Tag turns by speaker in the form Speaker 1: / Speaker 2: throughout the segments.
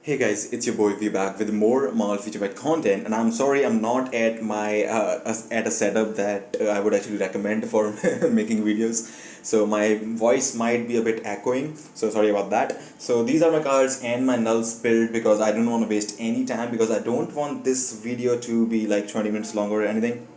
Speaker 1: Hey guys, it's your boy V back with more Marvel feature web content, and I'm sorry I'm not at my at a setup that I would actually recommend for making videos. So my voice might be a bit echoing. So sorry about that. So these are my cards and my nulls build because I don't want to waste any time because I don't want this video to be like 20 minutes long or anything.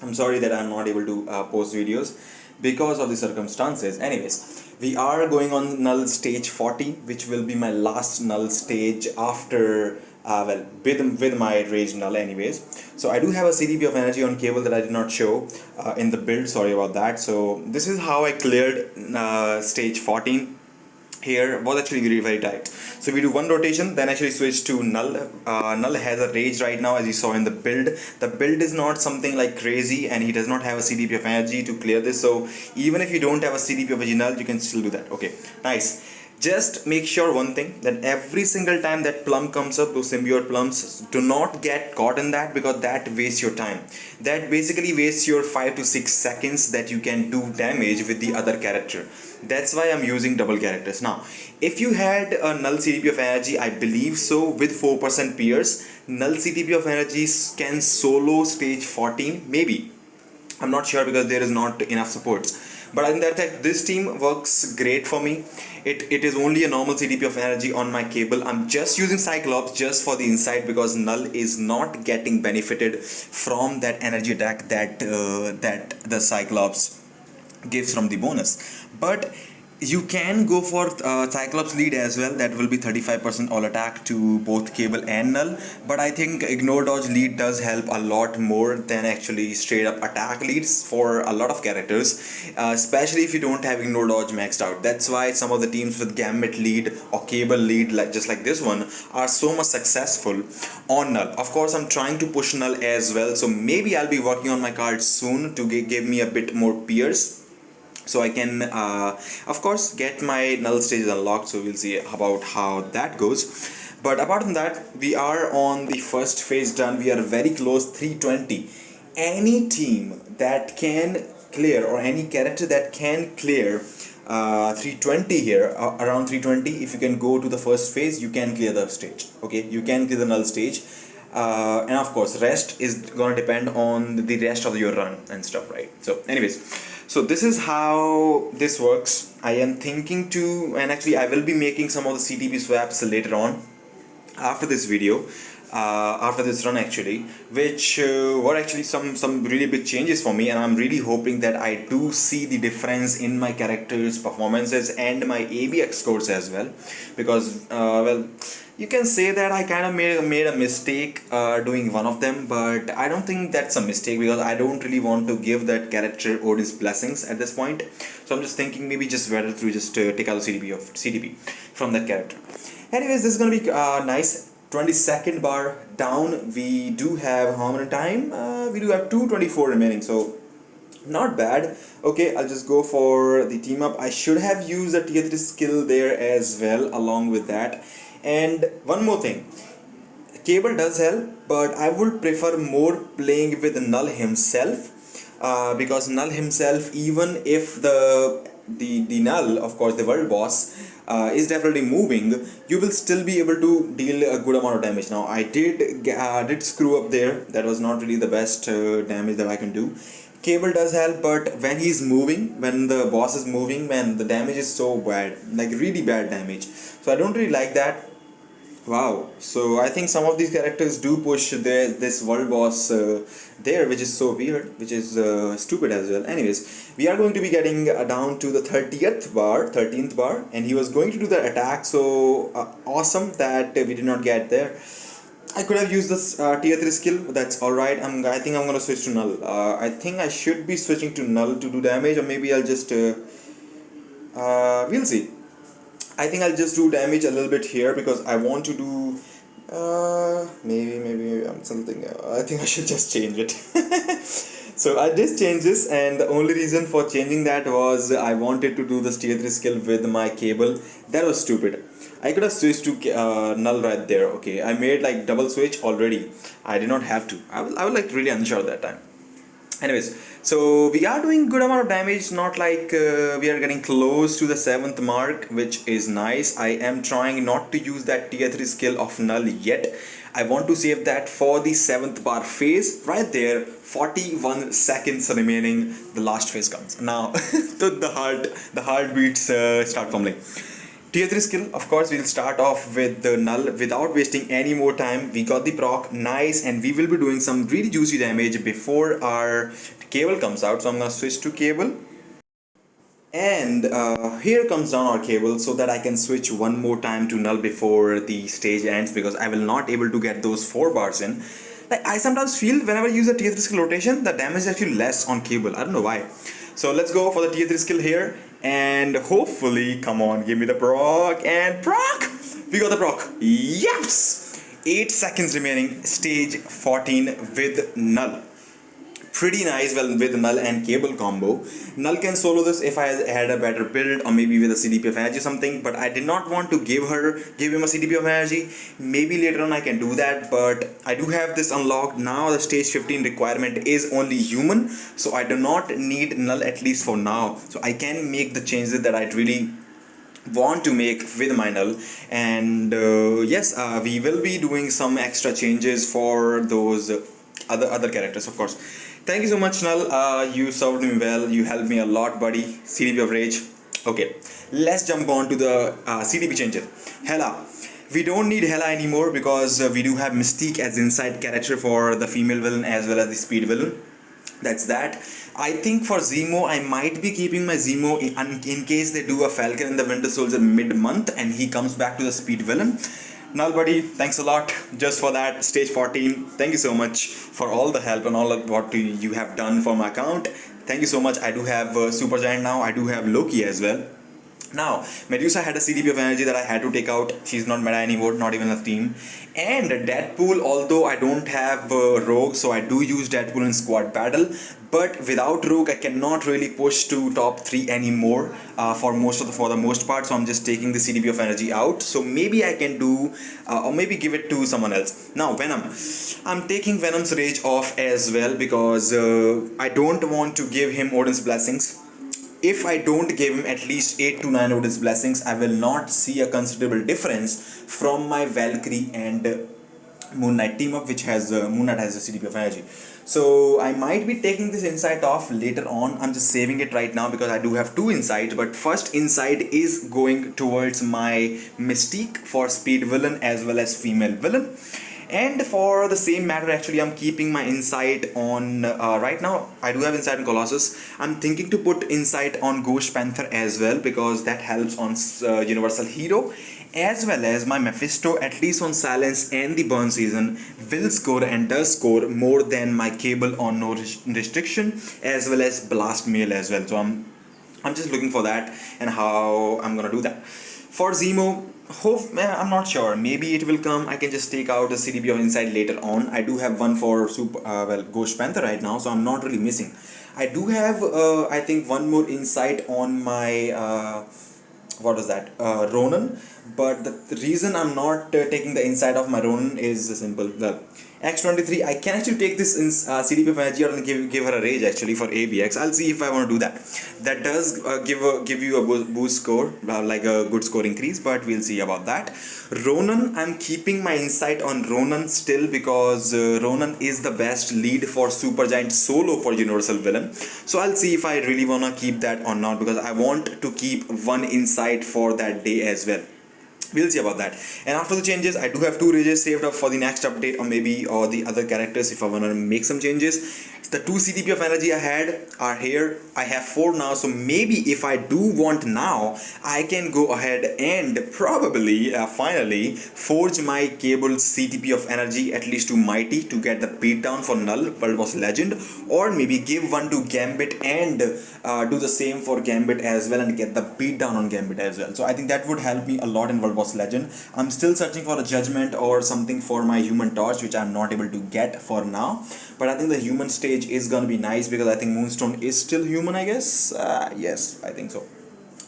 Speaker 1: I'm sorry that I'm not able to post videos because of the circumstances. Anyways, we are going on Knull stage 40, which will be my last Knull stage after, with my Rage Knull anyways. So I do have a CTP of energy on cable that I did not show in the build, sorry about that. So this is how I cleared stage 14. Here was actually very tight. So we do one rotation, then actually switch to Knull. Knull has a rage right now, as you saw in the build. The build is not something like crazy, and he does not have a CTP of energy to clear this. So even if you don't have a CTP of Knull, you can still do that. Okay, nice. Just make sure one thing, that every single time that plum comes up, those symbiote plums, do not get caught in that because that wastes your time. That basically wastes your 5 to 6 seconds that you can do damage with the other character. That's why I'm using double characters. Now, if you had a Knull CTP of energy, I believe so, with 4% pierce, Knull CTP of energy can solo stage 14, maybe. I'm not sure because there is not enough supports. But I think that this team works great for me. It is only a normal CTP of energy on my cable. I'm just using Cyclops just for the insight because Knull is not getting benefited from that energy attack that the Cyclops gives from the bonus. But you can go for Cyclops lead as well. That will be 35% all attack to both cable and Knull. But I think ignore dodge lead does help a lot more than actually straight up attack leads for a lot of characters, especially if you don't have ignore dodge maxed out. That's why some of the teams with Gambit lead or cable lead, like just like this one, are so much successful on Knull. Of course, I'm trying to push Knull as well, so maybe I'll be working on my cards soon to give me a bit more pierce, so I can of course get my Knull stages unlocked. So we'll see about how that goes. But apart from that, we are on the first phase done. We are very close, 320. Any team that can clear, or any character that can clear 320 here, around 320, if you can go to the first phase, you can clear the stage. Okay, you can clear the Knull stage. And of course rest is gonna depend on the rest of your run and stuff, right? So anyways, so this is how this works. I am thinking to, and actually I will be making some of the CTP swaps later on after this video, after this run actually, which were actually some really big changes for me, and I'm really hoping that I do see the difference in my characters' performances and my ABX scores as well, because well, you can say that I kind of made a mistake doing one of them, but I don't think that's a mistake because I don't really want to give that character Odin's blessings at this point. So I'm just thinking maybe just better to just take out the CTP from that character. Anyways, this is gonna be nice. 22nd bar down. We do have how many time? We do have 224 remaining, so not bad. Okay, I'll just go for the team up. I should have used a tier 3 skill there as well along with that. And one more thing, cable does help, but I would prefer more playing with Knull himself, because Knull himself, even if the Knull, of course the world boss, is definitely moving, you will still be able to deal a good amount of damage. Now I did screw up there. That was not really the best damage that I can do. Cable does help, but when he's moving, when the boss is moving, man, the damage is so bad, like really bad damage. So I don't really like that. Wow, so I think some of these characters do push this world boss there, which is so weird, which is stupid as well. Anyways, we are going to be getting down to the 13th bar, and he was going to do the attack, so awesome that we did not get there. I could have used this tier 3 skill, but that's alright. I think I'm gonna switch to Knull. I think I should be switching to Knull to do damage, or maybe I'll just we'll see. I think I'll just do damage a little bit here because I want to do maybe something. I think I should just change it. So I did change this, and the only reason for changing that was I wanted to do this tier 3 skill with my cable. That was stupid. I could have switched to Knull right there. Okay, I made like double switch already. I did not have to. I was like really unsure that time. Anyways, so we are doing good amount of damage, not like we are getting close to the 7th mark, which is nice. I am trying not to use that tier 3 skill of Knull yet. I want to save that for the 7th bar phase. Right there, 41 seconds remaining, the last phase comes. Now the heartbeats start fumbling. Tier 3 skill, of course, we'll start off with the Knull without wasting any more time. We got the proc, nice, and we will be doing some really juicy damage before our cable comes out. So I'm gonna switch to cable. And here comes down our cable so that I can switch one more time to Knull before the stage ends, because I will not able to get those 4 bars in. Like, I sometimes feel whenever I use a tier 3 skill rotation, the damage is actually less on cable. I don't know why. So let's go for the tier 3 skill here, and hopefully, come on, give me the proc, and proc! We got the proc. Yes! 8 seconds remaining, stage 14 with Knull. Pretty nice, well, with Knull and cable combo. Knull can solo this if I had a better build, or maybe with a CTP of energy or something, but I did not want to give him a CTP of energy. Maybe later on I can do that, but I do have this unlocked. Now the stage 15 requirement is only human, so I do not need Knull, at least for now. So I can make the changes that I really want to make with my Knull. And yes, we will be doing some extra changes for those other characters, of course. Thank you so much, Knull. You served me well. You helped me a lot, buddy. CTP of Rage. Okay, let's jump on to the CTP changes. Hela. We don't need Hela anymore because we do have Mystique as inside character for the female villain as well as the speed villain. That's that. I think for Zemo, I might be keeping my Zemo in case they do a Falcon and the Winter Soldier mid-month and he comes back to the speed villain. Knull, buddy, thanks a lot just for that. Stage 14, thank you so much for all the help and all of what you have done for my account. Thank you so much. I do have Supergiant now. I do have Loki as well. Now, Medusa had a CTP of energy that I had to take out. She's not meta anymore, not even a team. And Deadpool, although I don't have Rogue, so I do use Deadpool in squad battle. But without Rogue, I cannot really push to top 3 anymore for the most part. So I'm just taking the CTP of energy out. So maybe I can do, or maybe give it to someone else. Now, Venom. I'm taking Venom's Rage off as well because I don't want to give him Odin's Blessings. If I don't give him at least 8 to 9 Odin's Blessings, I will not see a considerable difference from my Valkyrie and Moon Knight team up, which has Moon Knight has a CTP of energy. So I might be taking this insight off later on. I'm just saving it right now because I do have 2 insights, but first insight is going towards my Mystique for speed villain as well as female villain. And for the same matter, actually, I'm keeping my insight on right now. I do have insight on Colossus. I'm thinking to put insight on Ghost Panther as well because that helps on Universal Hero, as well as my Mephisto, at least on Silence and the Burn season, will score and does score more than my Cable on No Restriction, as well as Blast Mail as well. So I'm just looking for that and how I'm gonna do that. For Zemo, I'm not sure. Maybe it will come. I can just take out the CTP of Insight later on. I do have one for Ghost Panther right now, so I'm not really missing. I do have, I think, one more insight on my what was that? Ronan. But the reason I'm not taking the insight of my Ronan is simple. Well, X23, I can actually take this in CTP of energy and give her a rage actually for ABX. I'll see if I want to do that. That does give you a boost score, like a good score increase, but we'll see about that. Ronan, I'm keeping my insight on Ronan still because Ronan is the best lead for Supergiant solo for Universal Villain. So I'll see if I really want to keep that or not because I want to keep one insight for that day as well. We'll see about that. And after the changes, I do have 2 rages saved up for the next update, or maybe the other characters if I want to make some changes. The 2 CTP of energy I had are here. I have 4 now, so maybe if I do want now, I can go ahead and probably finally forge my Cable CTP of energy at least to Mighty to get the beatdown for Knull, World Boss Legend, or maybe give one to Gambit and do the same for Gambit as well and get the beatdown on Gambit as well. So I think that would help me a lot in World Boss Legend. I'm still searching for a judgment or something for my Human Torch, which I'm not able to get for now. But I think the human stage is gonna be nice because I think Moonstone is still human, I guess. Yes, I think so.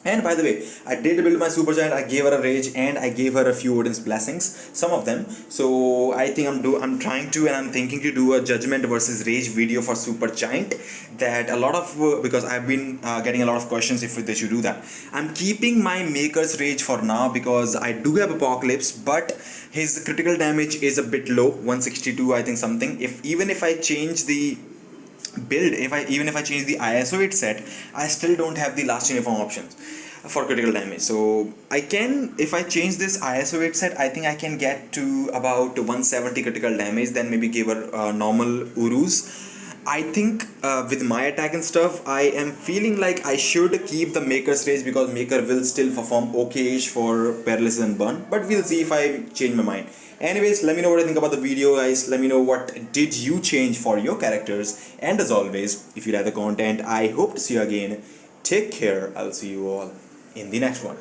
Speaker 1: And by the way, I did build my super giant. I gave her a rage and I gave her a few Odin's blessings, some of them. So I think I'm trying to and I'm thinking to do a judgment versus rage video for super giant. That a lot of because I've been getting a lot of questions if they should do that. I'm keeping my maker's rage for now because I do have apocalypse, but his critical damage is a bit low, 162 I think something. If even if I change the build, even if I change the ISO 8 set, I still don't have the last uniform options for critical damage. So I can, if I change this ISO 8 set, I think I can get to about 170 critical damage, then maybe give her normal Urus. I think with my attack and stuff, I am feeling like I should keep the Maker's Rage because Maker will still perform okay-ish for Paralysis and Burn, but we'll see if I change my mind. Anyways, let me know what I think about the video, guys. Let me know what did you change for your characters. And as always, if you like the content, I hope to see you again. Take care. I'll see you all in the next one.